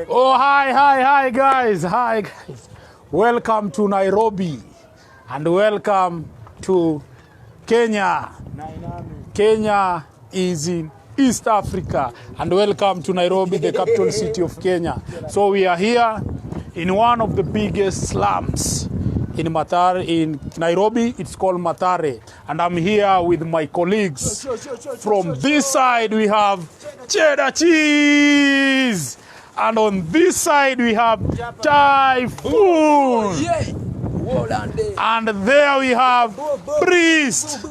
Oh, hi guys. Welcome to Nairobi and welcome to Kenya. Kenya is in East Africa, and welcome to Nairobi, the capital city of Kenya. So we are here in one of the biggest slums in Mathare, in Nairobi. It's called Mathare, and I'm here with my colleagues. From this side we have cheddar cheese, and on this side we have typhoon, and there we have priest,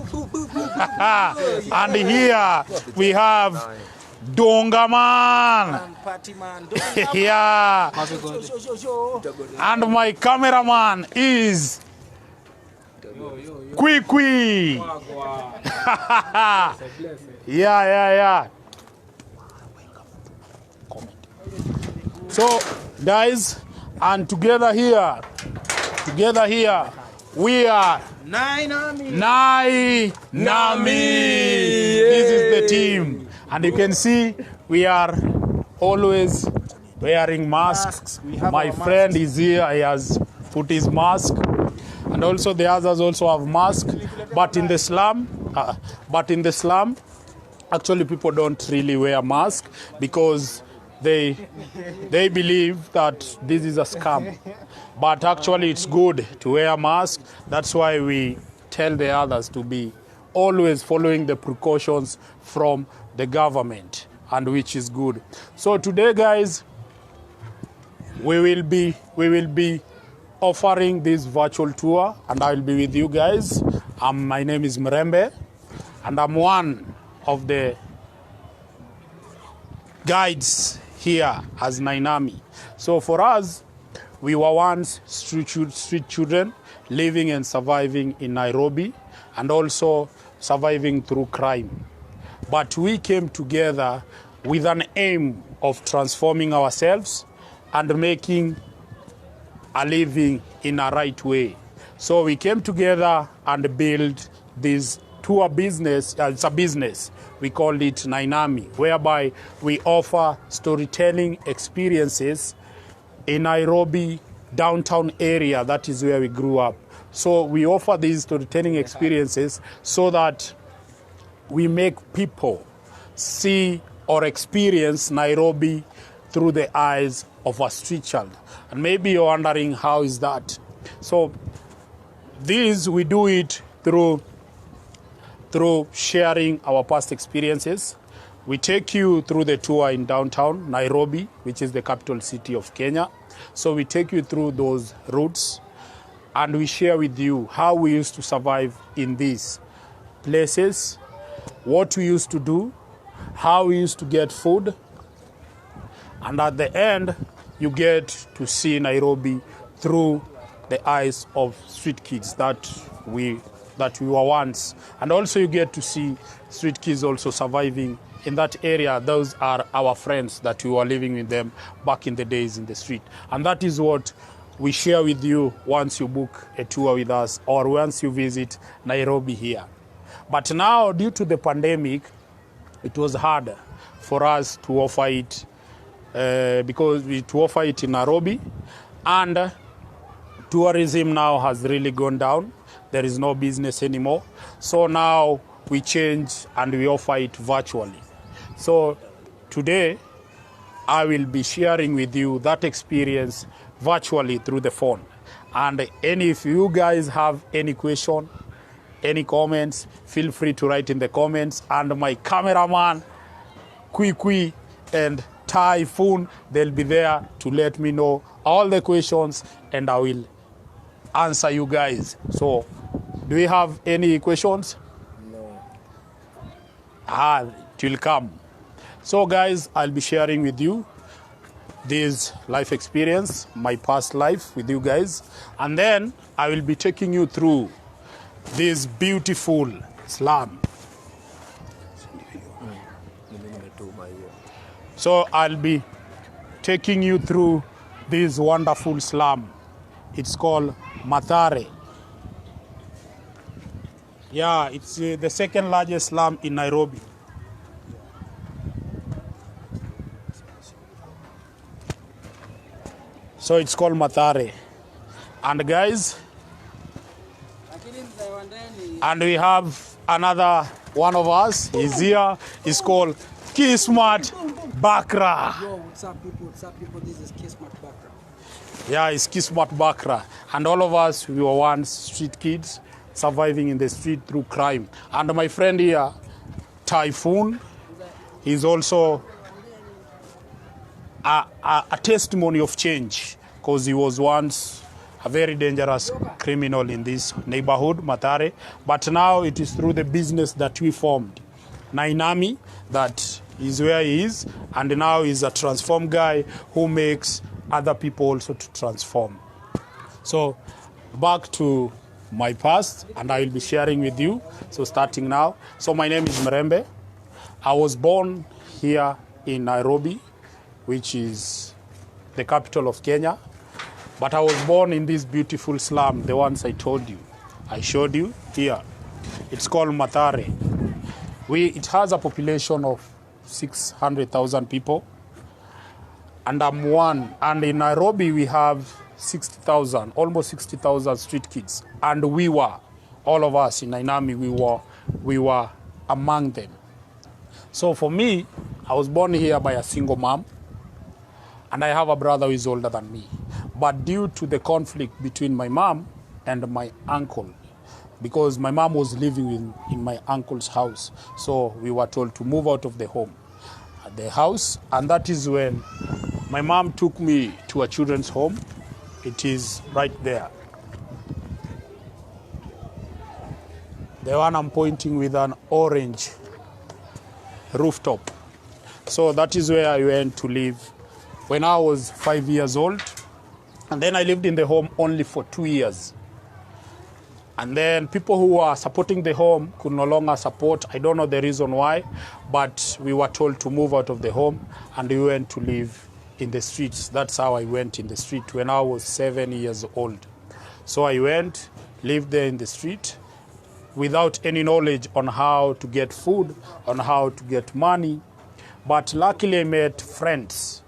and here we have Dongaman. Yeah. And my cameraman is Kwikwi. Yeah. So guys, and together here we are Nai Nami. This is the team. And you can see we are always wearing masks. My friend is here, he has put his mask. And also the others also have masks. But in the slum, actually people don't really wear masks because they believe that this is a scam. But actually it's good to wear a mask. That's why we tell the others to be always following the precautions from the government, and which is good. So today, guys, we will be offering this virtual tour, and I will be with you guys. My name is Mrembe, and I'm one of the guides here as Nai Nami. So for us, we were once street children living and surviving in Nairobi, and also surviving through crime. But we came together with an aim of transforming ourselves and making a living in a right way. So we came together and built this tour business. It's a business. We called it Nai Nami, whereby we offer storytelling experiences in Nairobi downtown area. That is where we grew up. So we offer these storytelling experiences so that we make people see or experience Nairobi through the eyes of a street child. And maybe you're wondering, how is that? So this, we do it through sharing our past experiences. We take you through the tour in downtown Nairobi, which is the capital city of Kenya. So we take you through those routes, and we share with you how we used to survive in these places, what we used to do, how we used to get food, and at the end, you get to see Nairobi through the eyes of street kids that we were once. And also you get to see street kids also surviving in that area. Those are our friends that we were living with them back in the days in the street. And that is what we share with you once you book a tour with us or once you visit Nairobi here. But now, due to the pandemic, it was hard for us to offer it because to offer it in Nairobi, and tourism now has really gone down. There is no business anymore. So now we change and we offer it virtually. So today, I will be sharing with you that experience virtually through the phone. And if you guys have any question, any comments, feel free to write in the comments. And my cameraman, Kwikwi and Typhoon, they'll be there to let me know all the questions, and I will answer you guys. So, do we have any questions? No. It will come. So guys, I'll be sharing with you this life experience, my past life with you guys. And then I will be taking you through this beautiful slum. So I'll be taking you through this wonderful slum. It's called Mathare. Yeah, it's the second largest slum in Nairobi. So it's called Mathare. And guys, and we have another one of us. He's here. He's called Kismat Bakra. Yo, what's up, people? What's up, people? This is Kismat Bakra. Yeah, it's Kismat Bakra. And all of us, we were once street kids surviving in the street through crime. And my friend here, Typhoon, he's also a testimony of change, because he was once a very dangerous criminal in this neighborhood, Mathare. But now it is through the business that we formed, Nai Nami, that is where he is. And now he's a transformed guy who makes other people also to transform. So back to my past, and I will be sharing with you. So starting now. So my name is Mrembe. I was born here in Nairobi, which is the capital of Kenya. But I was born in this beautiful slum, the ones I told you. I showed you here. It's called Mathare. It has a population of 600,000 people. And I'm one. And in Nairobi, we have 60,000, almost 60,000 street kids. And we were, all of us in Nai Nami, we were among them. So for me, I was born here by a single mom. And I have a brother who is older than me. But due to the conflict between my mom and my uncle, because my mom was living in my uncle's house, so we were told to move out of the house, and that is when my mom took me to a children's home. It is right there. The one I'm pointing with an orange rooftop. So that is where I went to live when I was 5 years old. And then I lived in the home only for 2 years. And then people who were supporting the home could no longer support. I don't know the reason why, but we were told to move out of the home and we went to live in the streets. That's how I went in the street when I was 7 years old. So I went, lived there in the street without any knowledge on how to get food, on how to get money. But luckily I met friends,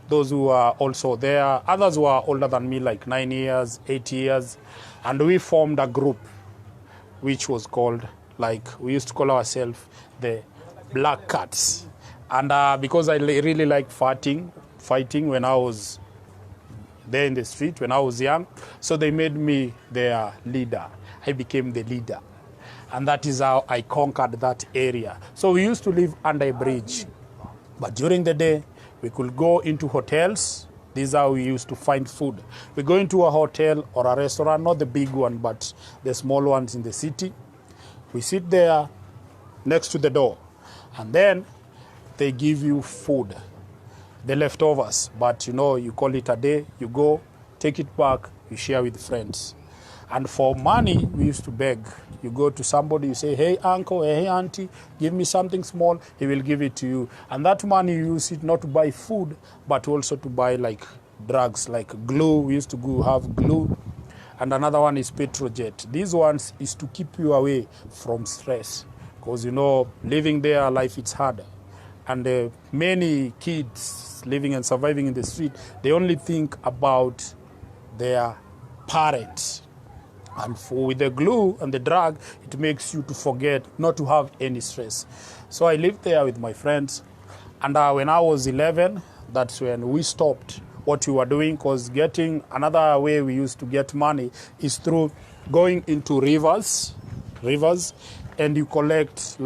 those who are also there. Others were older than me, like 9 years, 8 years. And we formed a group, which was called, we used to call ourselves the Black Cats. And because I really liked fighting when I was there in the street, when I was young, so they made me their leader. I became the leader. And that is how I conquered that area. So we used to live under a bridge. But during the day, we could go into hotels. This is how we used to find food. We go into a hotel or a restaurant, not the big one, but the small ones in the city. We sit there next to the door. And then they give you food, the leftovers. But you call it a day, you go, take it back, you share with friends. And for money, we used to beg. You go to somebody, you say, hey, uncle, hey, auntie, give me something small. He will give it to you. And that money, you use it not to buy food, but also to buy drugs, like glue. We used to go have glue. And another one is Petrojet. These ones is to keep you away from stress. Because, living there, life, it's harder. And many kids living and surviving in the street, they only think about their parents. And with the glue and the drug, it makes you to forget not to have any stress. So I lived there with my friends. And when I was 11, that's when we stopped what we were doing, because getting another way we used to get money is through going into rivers, and you collect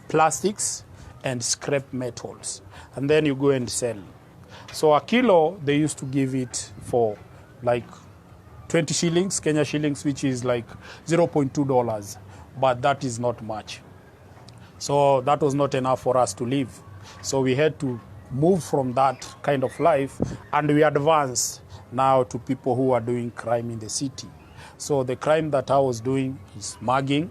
plastics and scrap metals. And then you go and sell. So a kilo, they used to give it for 20 shillings, Kenya shillings, which is $0.2. But that is not much. So that was not enough for us to live. So we had to move from that kind of life, and we advanced now to people who are doing crime in the city. So the crime that I was doing is mugging.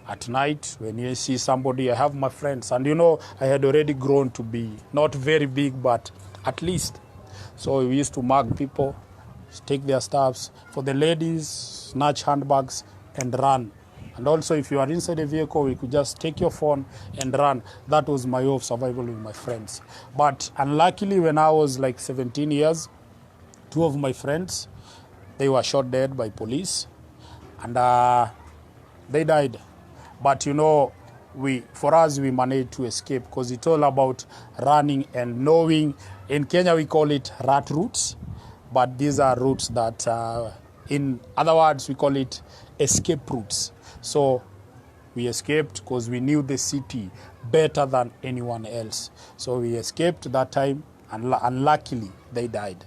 At night, when you see somebody, I have my friends. And I had already grown to be not very big, but at least. So we used to mug people, take their stuffs. For the ladies, snatch handbags and run. And also, if you are inside a vehicle, we could just take your phone and run. That was my way of survival with my friends. But unluckily, when I was 17 years, Two of my friends, they were shot dead by police, and they died. But you know, for us, we managed to escape because it's all about running and knowing. In Kenya, we call it rat routes, but these are routes that, in other words, we call it escape routes. So we escaped because we knew the city better than anyone else. So we escaped that time, and luckily they died.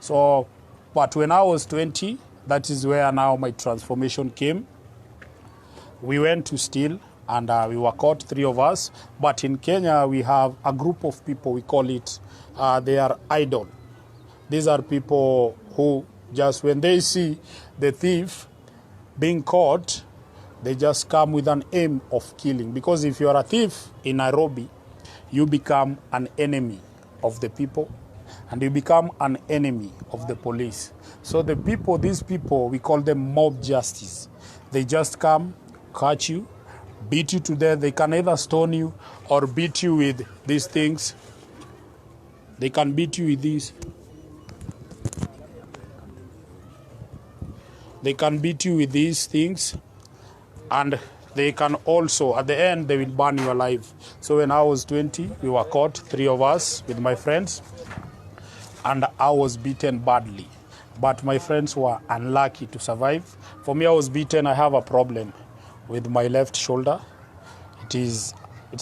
So, but when I was 20, that is where now my transformation came. We went to steal, and we were caught, 3 of us. But in Kenya, we have a group of people, we call it, they are idle. These are people who just, when they see the thief being caught, they just come with an aim of killing. Because if you are a thief in Nairobi, you become an enemy of the people, and you become an enemy of the police. So the people, these people, we call them mob justice. They just come, catch you, beat you to death. They can either stone you or beat you with these things. They can beat you with these. They can beat you with these things. And they can also, at the end, they will burn you alive. So when I was 20, we were caught, 3 of us with my friends, and I was beaten badly. But my friends were unlucky to survive. For me, I was beaten. I have a problem with my left shoulder. It's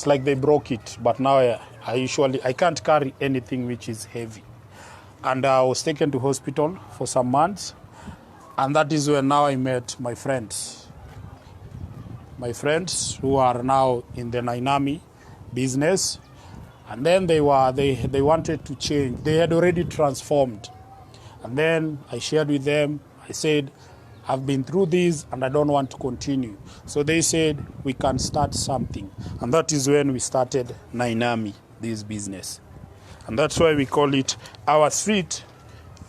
like they broke it, but now I can't carry anything which is heavy. And I was taken to hospital for some months, and that is when now I met my friends. My friends who are now in the Nai Nami business, and then they wanted to change. They had already transformed, and then I shared with them. I said, I've been through this and I don't want to continue. So they said we can start something, and that is when we started Nai Nami, this business, and that's why we call it our street,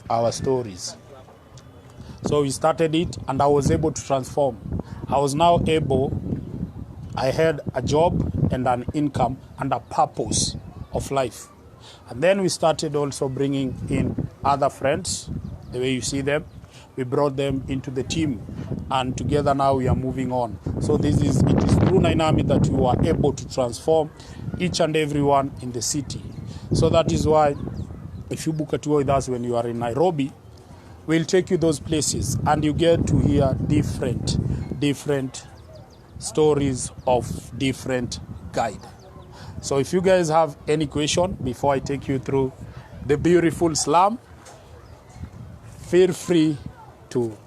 our stories. So we started it, and I was able to transform. I was now able, I had a job and an income and a purpose of life. And then we started also bringing in other friends, the way you see them. We brought them into the team, and together now we are moving on. So it is through Nai Nami that we were able to transform each and everyone in the city. So that is why if you book a tour with us when you are in Nairobi, we'll take you those places, and you get to hear different stories of different guide. So if you guys have any question before I take you through the beautiful slum, feel free to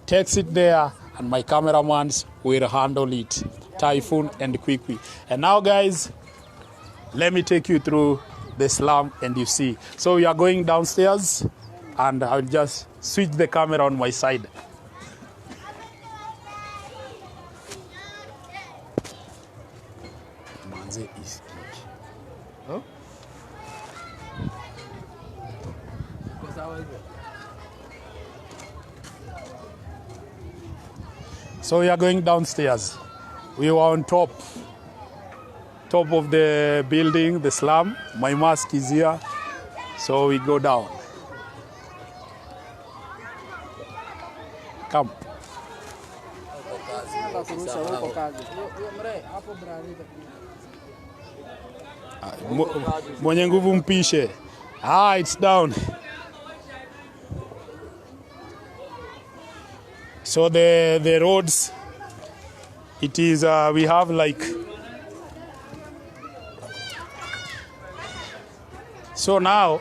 text it there, and my cameramans will handle it, Typhoon and Quickly. And now guys, let me take you through the slum, and you see. So we are going downstairs, and I'll just switch the camera on my side. Huh? So we are going downstairs. We were on top of the building, the slum. My mask is here, so we go down. Come. Mwenye nguvu mpishe. It's down. So the roads, it is, we have like, so now,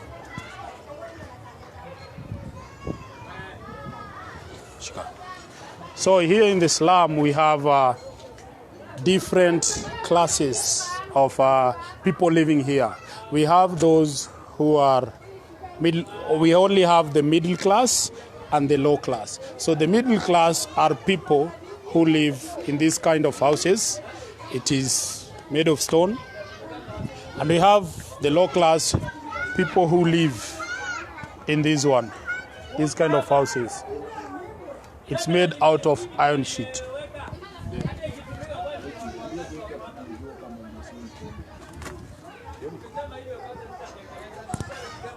so here in the slum we have different classes of people living here. We have those who are we only have the middle class and the low class. So the middle class are people who live in this kind of houses. It is made of stone. And we have the low class people who live in this kind of houses. It's made out of iron sheet.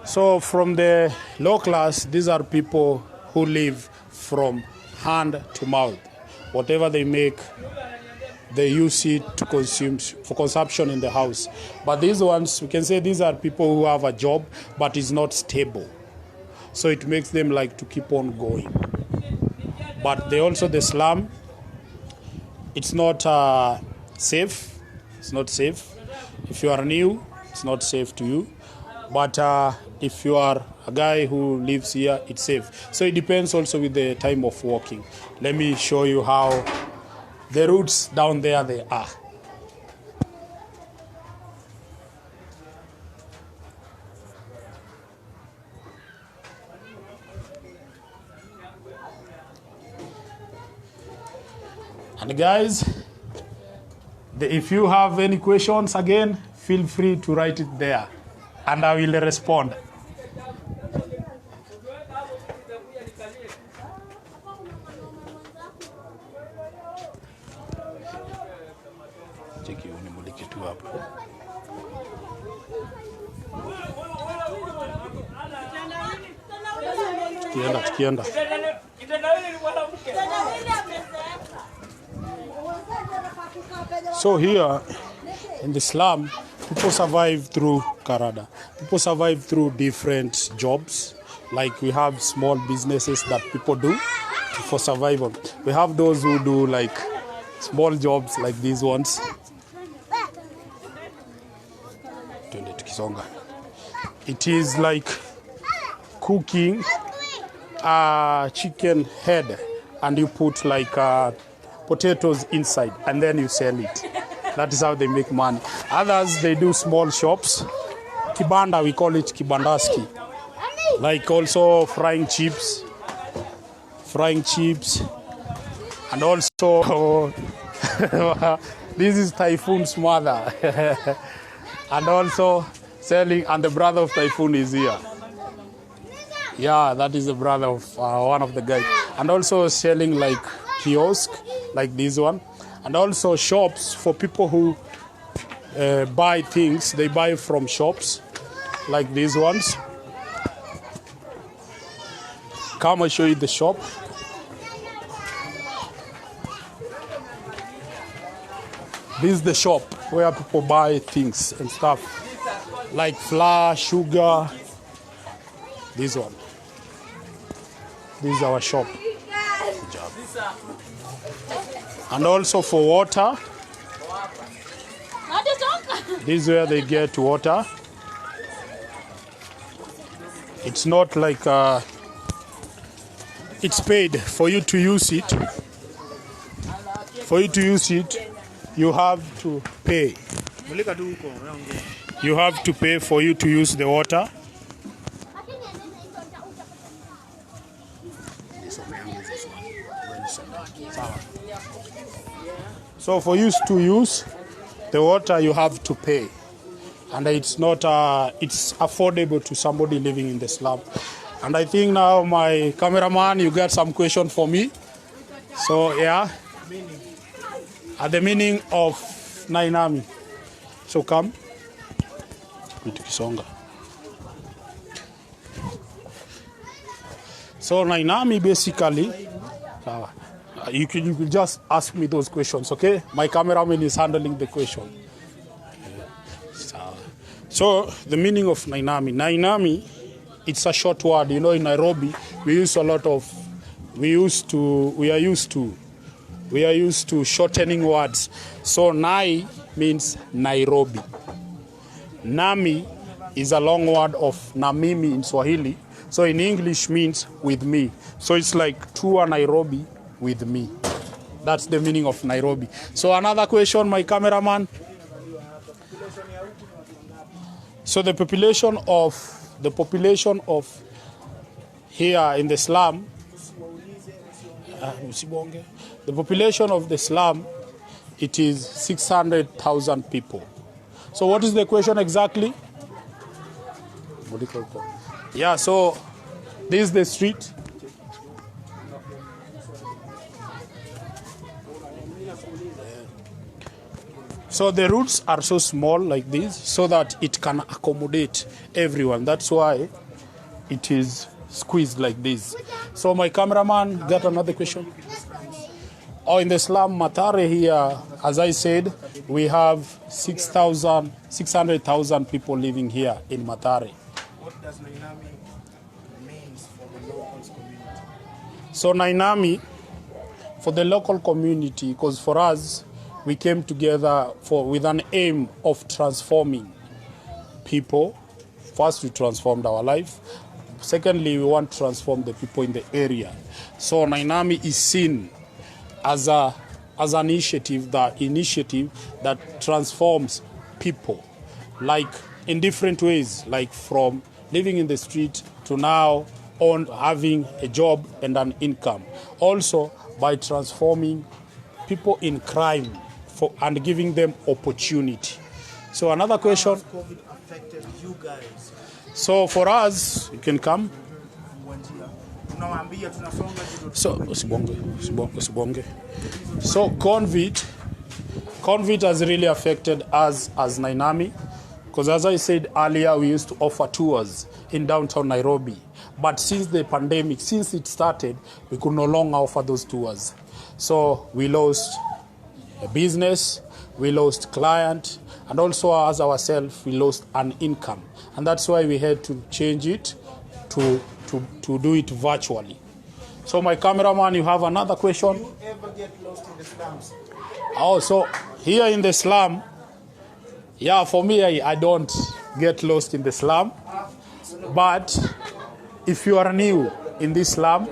So from the low class, these are people who live from hand to mouth. Whatever they make, they use it to consume for consumption in the house. But these ones, we can say these are people who have a job, but it's not stable. So it makes them like to keep on going. But they also, the slum, it's not safe. It's not safe. If you are new, it's not safe to you. But if you are a guy who lives here, it's safe. So it depends also with the time of walking. Let me show you how the routes down there they are. And guys, if you have any questions again, feel free to write it there and I will respond. Tukienda. So here in the slum, people survive through karada. People survive through different jobs. Like we have small businesses that people do for survival. We have those who do like small jobs like these ones. It is like cooking a chicken head and you put like potatoes inside and then you sell it. That is how they make money. Others, they do small shops. Kibanda, we call it kibandaski. Like also frying chips. And also, this is Typhoon's mother. And also selling, and the brother of Typhoon is here. Yeah, that is the brother of one of the guys. And also selling like kiosk, like this one. And also shops for people who buy things. They buy from shops, like these ones. Come, I'll show you the shop. This is the shop where people buy things and stuff. Like flour, sugar. This one. This is our shop. Good job. And also for water. This is where they get water. It's not like it's paid for you to use it. For you to use it, you have to pay. You have to pay for you to use the water. So for you to use the water, you have to pay. And it's not, it's affordable to somebody living in the slum. And I think now my cameraman, you got some question for me. So yeah, at the meaning of Nai Nami. So come. So Nai Nami basically, you could just ask me those questions, okay? My cameraman is handling the question. So the meaning of Nai Nami. Nai Nami, it's a short word. You know, in Nairobi, we use a lot of, we are used to shortening words. So Nai means Nairobi. Nami is a long word of Namimi in Swahili. So in English means with me. So it's like to a Nairobi with me. That's the meaning of Nairobi. So another question, my cameraman. So the population of here in the slum, the population of the slum, it is 600,000 people. So what is the question exactly? Yeah, so this is the street. So the roots are so small like this so that it can accommodate everyone. That's why it is squeezed like this. So my cameraman got another question. Oh, in the slum Mathare here, as I said, we have 600,000 people living here in Mathare. What does Nai Nami means for the local community? So Nai Nami, for the local community, because for us, we came together with an aim of transforming people. First, we transformed our life. Secondly, we want to transform the people in the area. So Nai Nami is seen as an initiative that transforms people, like in different ways, like from living in the street to now on having a job and an income. Also by transforming people in crime and giving them opportunity. So another question. How has COVID affected you guys? So for us, you can come. So So COVID has really affected us as Nai Nami, because as I said earlier, we used to offer tours in downtown Nairobi. But since the pandemic, since it started, we could no longer offer those tours. So we lost a business, we lost client, and also as ourselves, we lost an income. And that's why we had to change it to do it virtually. So my cameraman, you have another question? Do you ever get lost in the slums? Oh, so here in the slum, yeah, for me, I don't get lost in the slum. But if you are new in this slum,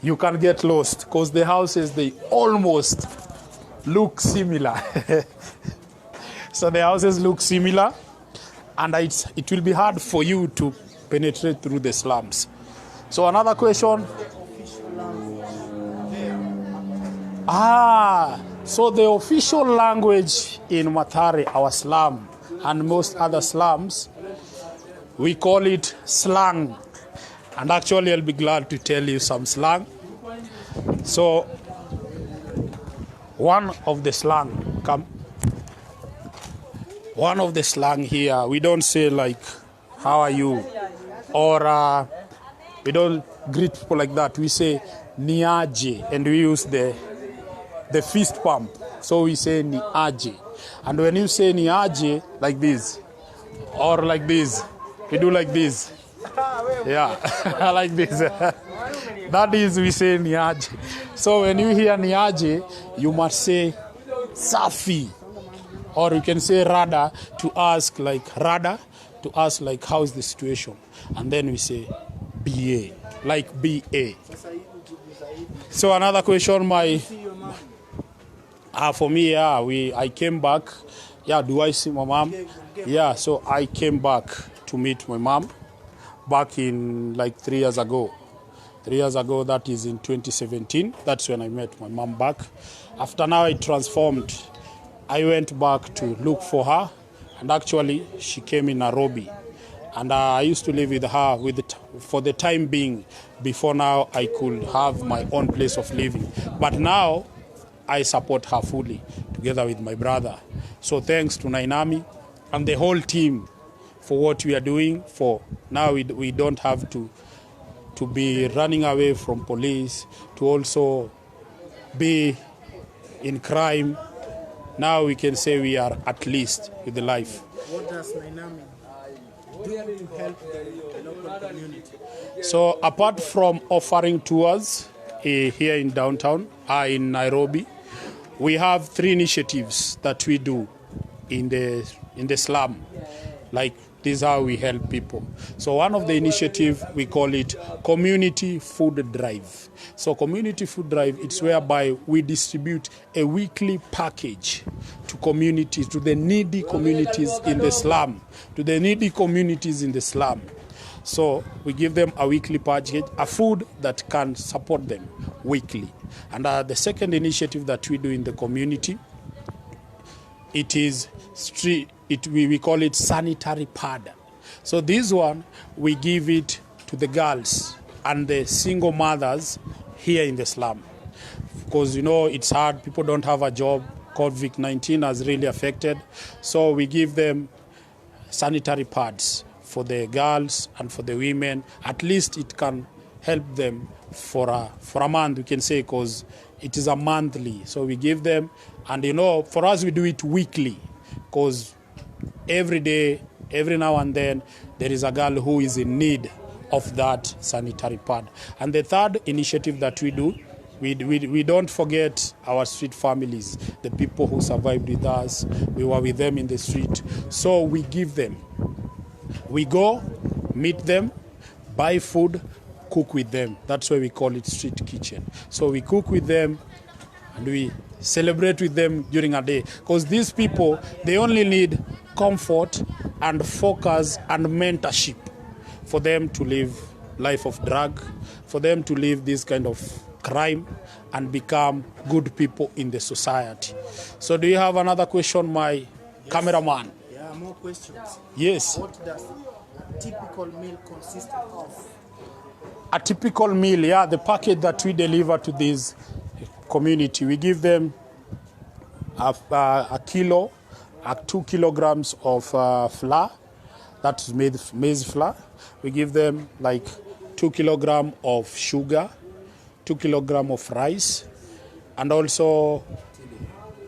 you can get lost because the houses, they almost look similar. So the houses look similar, and it will be hard for you to penetrate through the slums. So another question. So the official language in Mathare, our slum, and most other slums, we call it slang. And actually, I'll be glad to tell you some slang. So, one of the slang here, we don't say like, how are you? Or we don't greet people like that. We say niaje, and we use the fist pump. So we say niaje. And when you say niaje, like this, or like this, we do like this. Yeah, like this. That is, we say niaje. So when you hear niaje, you must say safi. Or you can say rada to ask like how is the situation. And then we say BA, like BA. So another question, for me, I came back. Yeah, do I see my mom? Yeah, so I came back to meet my mom back in like 3 years ago. 3 years ago, that is in 2017. That's when I met my mom back. After now I transformed, I went back to look for her, and actually she came in Nairobi. And I used to live with her for the time being, before now I could have my own place of living. But now I support her fully together with my brother. So thanks to Nai Nami and the whole team for what we are doing. For now we don't have to be running away from police, to also be in crime. Now we can say we are at least with the life. What does Nai Nami do to help the local community? So apart from offering tours here in downtown, in Nairobi, we have 3 initiatives that we do in the slum. Like, this is how we help people. So one of the initiatives, we call it Community Food Drive. So Community Food Drive, it's whereby we distribute a weekly package to communities, to the needy communities in the slum, So we give them a weekly package, a food that can support them weekly. And the second initiative that we do in the community, it is we call it sanitary pad. So this one, we give it to the girls and the single mothers here in the slum. Because, it's hard, people don't have a job. COVID-19 has really affected. So we give them sanitary pads for the girls and for the women. At least it can help them for a month, we can say, because it is a monthly. So we give them, and for us we do it weekly, because every day, every now and then, there is a girl who is in need of that sanitary pad. And the third initiative that we do, we don't forget our street families, the people who survived with us. We were with them in the street. So we give them. We go, meet them, buy food, cook with them. That's why we call it street kitchen. So we cook with them and we celebrate with them during a day. Because these people, they only need comfort and focus and mentorship for them to live life of drug, for them to live this kind of crime and become good people in the society. So do you have another question, my cameraman? Yeah, more questions. Yes. What does a typical meal consist of? A typical meal, yeah, the package that we deliver to this community, we give them a kilo, 2 kilograms of flour, that's maize flour. We give them like 2 kilograms of sugar, 2 kilograms of rice, and also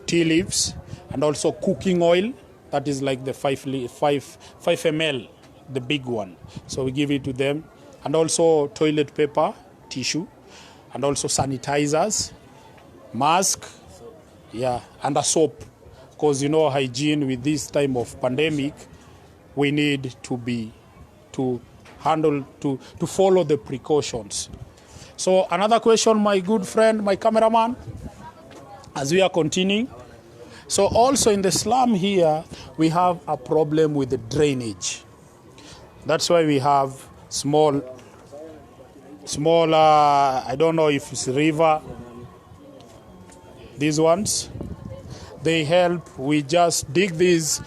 tea leaves, and also cooking oil, that is like the 5 ml, the big one. So we give it to them, and also toilet paper, tissue, and also sanitizers, mask, yeah, and a soap, because hygiene with this time of pandemic, we need to follow the precautions. So another question, my good friend, my cameraman, as we are continuing. So also in the slum here, we have a problem with the drainage. That's why we have small, I don't know if it's river. These ones, they help. We just dig these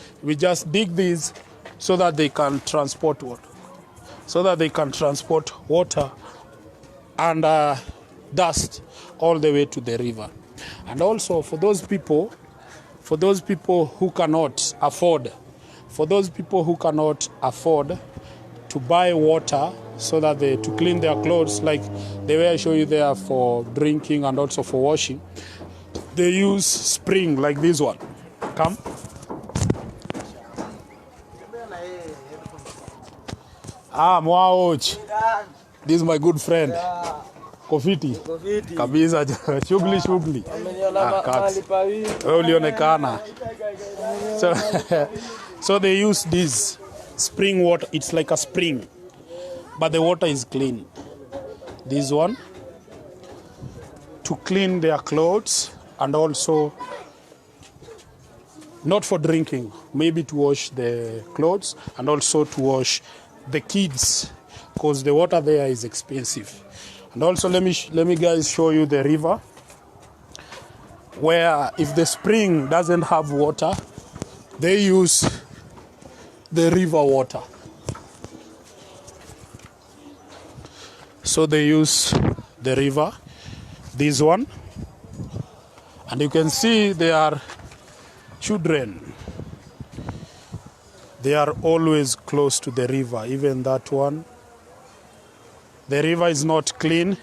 so that they can transport water. And dust all the way to the river. And also for those people who cannot afford to buy water so that to clean their clothes, like the way I show you there for drinking and also for washing, they use spring like this one. Come. Mwauch. This is my good friend. Kofiti. Kabisa. Shughuli. Wewe ulionekana. So they use this spring water. It's like a spring, but the water is clean. This one to clean their clothes, and also not for drinking, maybe to wash the clothes and also to wash the kids, because the water there is expensive. And also let me guys show you the river, where if the spring doesn't have water, they use the river water. So they use the river, this one, and you can see there are children. They are always close to the river, even that one. The river is not clean.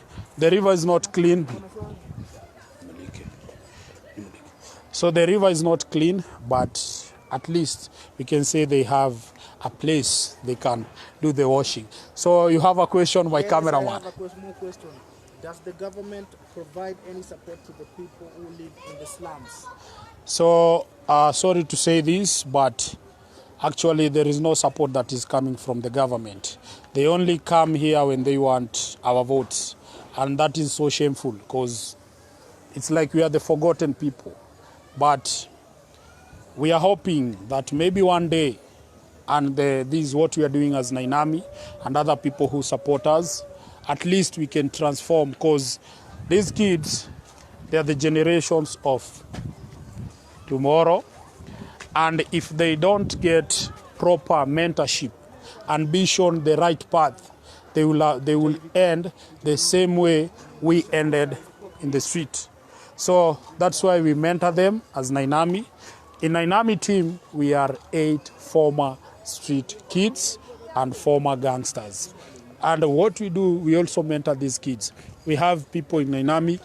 So the river is not clean, but at least we can say they have a place they can do the washing. So you have a question, my cameraman. I have a more question. Does the government provide any support to the people who live in the slums? So, sorry to say this, but actually there is no support that is coming from the government. They only come here when they want our votes. And that is so shameful, because it's like we are the forgotten people. But we are hoping that maybe one day, and this is what we are doing as Nai Nami and other people who support us, at least we can transform, because these kids, they are the generations of tomorrow. And if they don't get proper mentorship and be shown the right path, they will end the same way we ended in the street. So that's why we mentor them as Nai Nami. In Nai Nami team, we are 8 former street kids and former gangsters. And what we do, we also mentor these kids. We have people in Nai Nami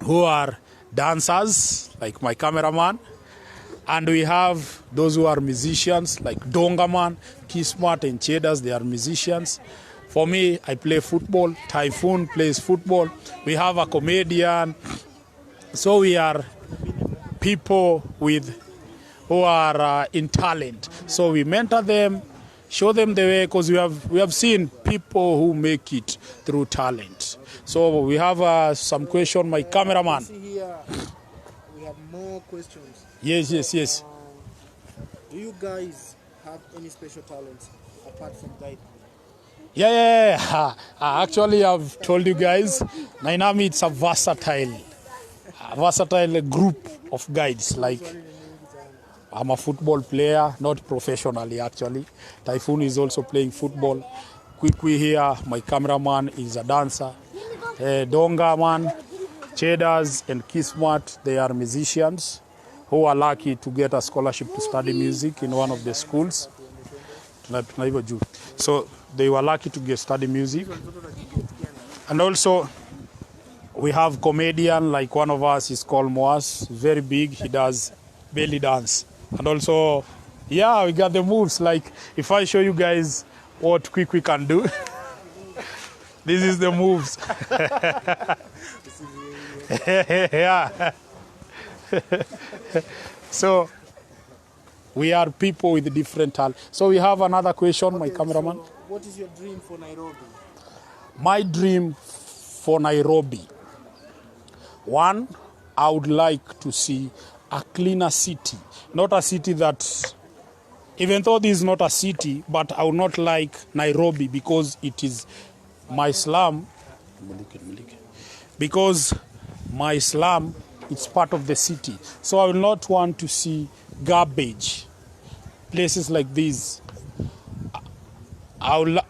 who are dancers, like my cameraman. And we have those who are musicians, like Dongaman, Kismat, and Chedas, they are musicians. For me, I play football. Typhoon plays football. We have a comedian. So we are people who are in talent. So we mentor them, show them the way, because we have seen people who make it through talent. So we have some question, my cameraman. See here, we have more questions. Yes. Do you guys have any special talents apart from guiding? Yeah. Actually, I've told you guys, Nai Nami, it's a versatile group of guides. Like, I'm a football player, not professionally actually. Typhoon is also playing football. Kwikwi here, my cameraman, is a dancer. Donga man, Chedas and Kismat, they are musicians who are lucky to get a scholarship to study music in one of the schools. So they were lucky to study music. And also, we have comedian, like one of us is called Moas, very big, he does belly dance. And also, yeah, we got the moves, like if I show you guys what Kwikwi can do, this is the moves. Yeah. So we are people with different talent. So we have another question, my cameraman. So what is your dream for Nairobi? My dream for Nairobi. One, I would like to see a cleaner city. Not a city that, even though this is not a city, but I would not like Nairobi because it is my slum. Because my slum, it's part of the city. So I will not want to see garbage, places like these. I would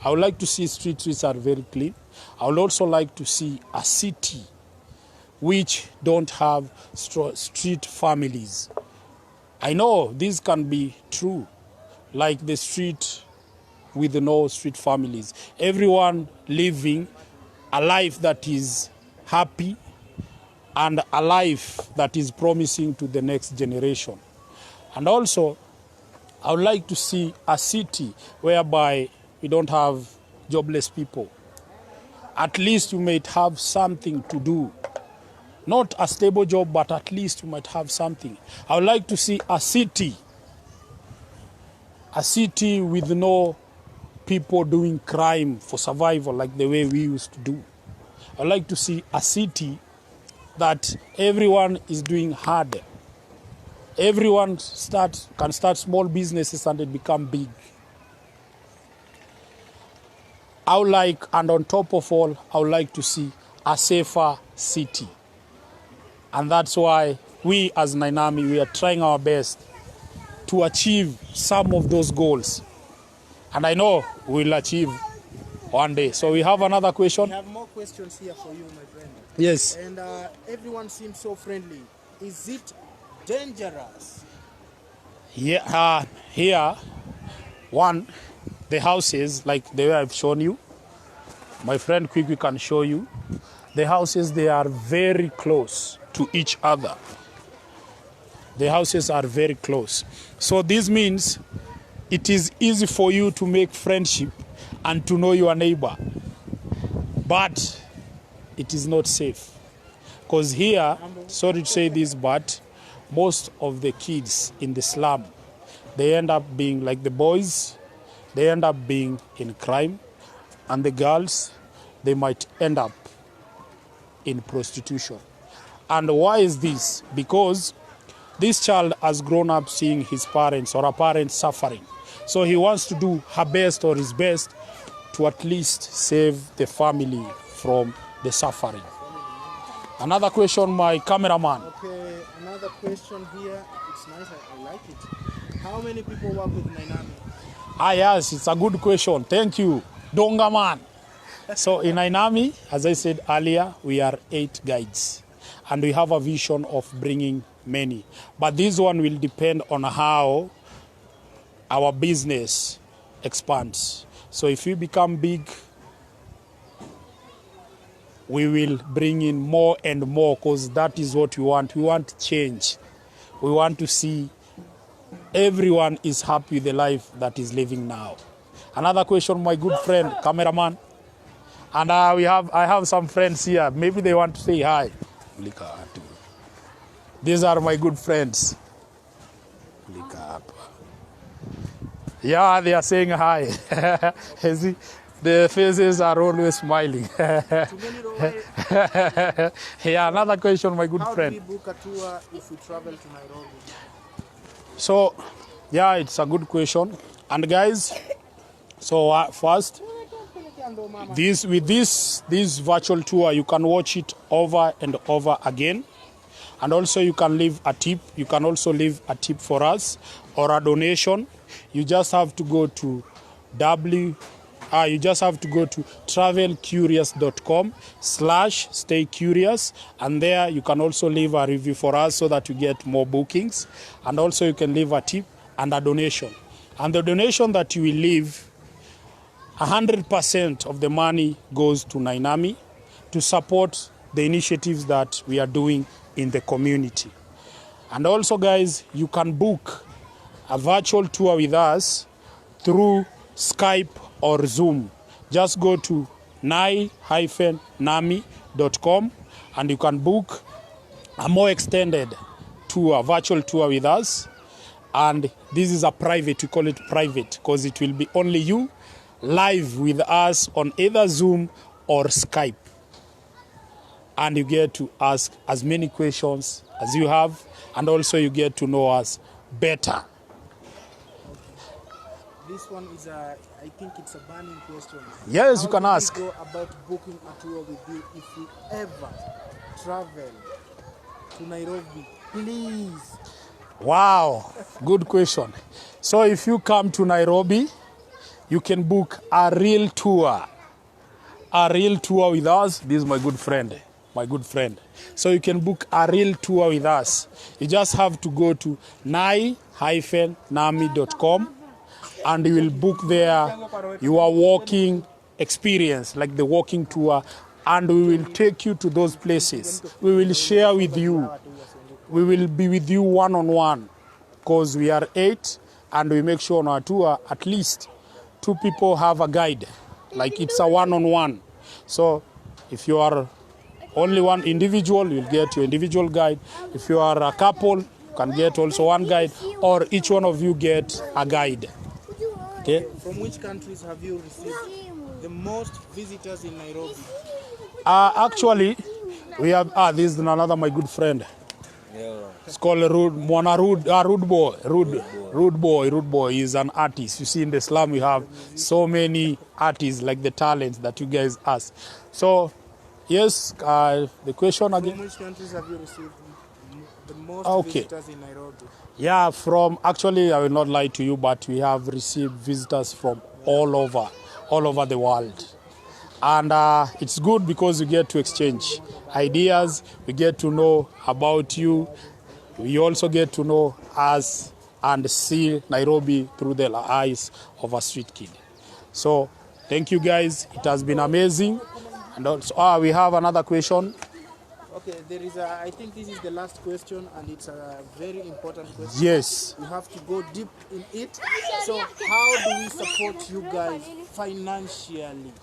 like to see streets which are very clean. I would also like to see a city which don't have street families. I know this can be true, like the street with no street families. Everyone living a life that is happy and a life that is promising to the next generation. And also, I would like to see a city whereby we don't have jobless people. At least you might have something to do. Not a stable job, but at least you might have something. I would like to see a city with no people doing crime for survival like the way we used to do. I would like to see a city that everyone is doing hard. Everyone can start small businesses and they become big. And on top of all, I would like to see a safer city. And that's why we as Nai Nami, we are trying our best to achieve some of those goals. And I know we'll achieve one day. So we have another question. We have more questions here for you, my friend. Yes. And everyone seems so friendly. Is it dangerous? Yeah, here, one, the houses, like the way I've shown you, my friend Kwikwi can show you, the houses, they are very close to each other. The houses are very close. So this means it is easy for you to make friendship and to know your neighbor. But it is not safe. Because here, sorry to say this, but most of the kids in the slum, they end up being like the boys, they end up being in crime, and the girls, they might end up in prostitution. And why is this? Because this child has grown up seeing his parents or her parents suffering. So he wants to do her best or his best to at least save the family from the suffering. Another question, my cameraman. Okay, another question here. It's nice, I like it. How many people work with Nai Nami? Yes, it's a good question. Thank you, Donga man. So in Nai Nami, as I said earlier, we are 8 guides. and we have a vision of bringing many. But this one will depend on how our business expands. So if we become big, we will bring in more and more, because that is what we want. We want change. We want to see everyone is happy with the life that is living now. Another question, my good friend, cameraman. And I have some friends here. Maybe they want to say hi. These are my good friends. Yeah, they are saying hi. See, the faces are always smiling. Yeah, another question, my good friend. How do we book a tour if we travel to Nairobi? So, yeah, it's a good question. And guys, so first, this virtual tour, you can watch it over and over again. And also you can leave a tip. You can also leave a tip for us or a donation. You just have to go to travelcurious.com/staycurious, and there you can also leave a review for us so that you get more bookings. And also you can leave a tip and a donation. And the donation that you will leave, 100% of the money goes to Nai Nami to support the initiatives that we are doing in the community. And also, guys, you can book a virtual tour with us through Skype or Zoom. Just go to nai-nami.com and you can book a more extended tour, virtual tour with us. And this is a private, we call it private, because it will be only you live with us on either Zoom or Skype. And you get to ask as many questions as you have, and also you get to know us better. This one is I think it's a burning question. Yes, you can ask. How do we go about booking a tour with you if we ever travel to Nairobi? Please. Wow, good question. So if you come to Nairobi, you can book a real tour with us. This is my good friend. So you can book a real tour with us. You just have to go to nai-nami.com and you will book there your walking experience, like the walking tour, and we will take you to those places. We will share with you. We will be with you one-on-one, because we are 8 and we make sure on our tour at least 2 people have a guide. Like it's a one-on-one. So if you are only one individual, you'll get your individual guide. If you are a couple, you can get also one guide, or each one of you get a guide. Okay? From which countries have you received the most visitors in Nairobi? Actually, we have, this is another my good friend. It's called Rude Boy is an artist. You see, in the slum we have so many artists, like the talents that you guys ask. So, yes, the question again. From which countries have you received the most visitors in Nairobi? Yeah, actually, I will not lie to you, but we have received visitors from all over the world. And it's good because we get to exchange ideas, we get to know about you, we also get to know us and see Nairobi through the eyes of a street kid. So, thank you guys, it has been amazing. And also, we have another question. Okay, I think this is the last question, and it's a very important question. Yes. You have to go deep in it. So how do we support you guys financially?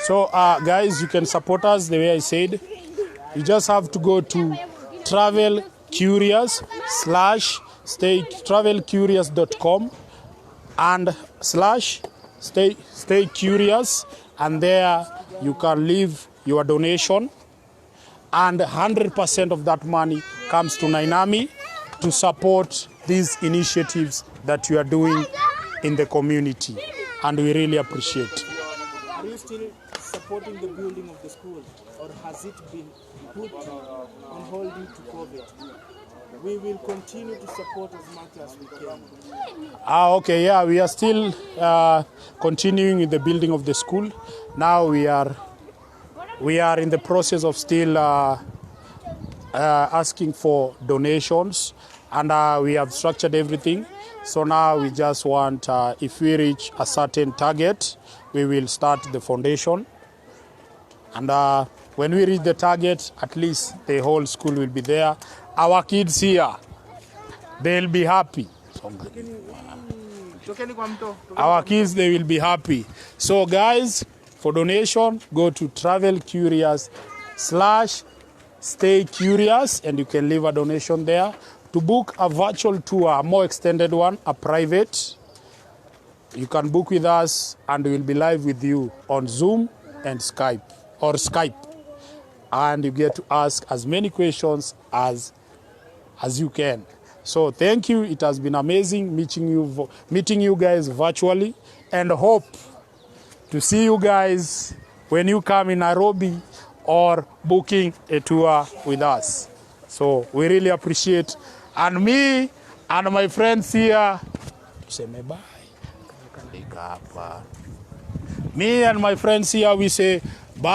So, guys, you can support us the way I said. You just have to go to travelcurious.com and /stay curious, and there you can leave your donation, and 100% of that money comes to Nai Nami to support these initiatives that you are doing in the community, and we really appreciate. Are you still supporting the building of the school, or has it been put on hold due to COVID? We will continue to support as much as we can. Okay, yeah, we are still continuing with the building of the school. Now we are We are in the process of still asking for donations, and we have structured everything. So now we just want, if we reach a certain target, we will start the foundation. And when we reach the target, at least the whole school will be there. Our kids here, they'll be happy. Our kids, they will be happy. So guys, for donation, go to travelcurious/stay curious, and you can leave a donation there. To book a virtual tour, a more extended one, a private, you can book with us and we'll be live with you on Zoom and Skype. And you get to ask as many questions as you can. So thank you. It has been amazing meeting you guys virtually, and hope to see you guys when you come in Nairobi or booking a tour with us. So we really appreciate. And me and my friends here, say bye. Me and my friends here, we say bye.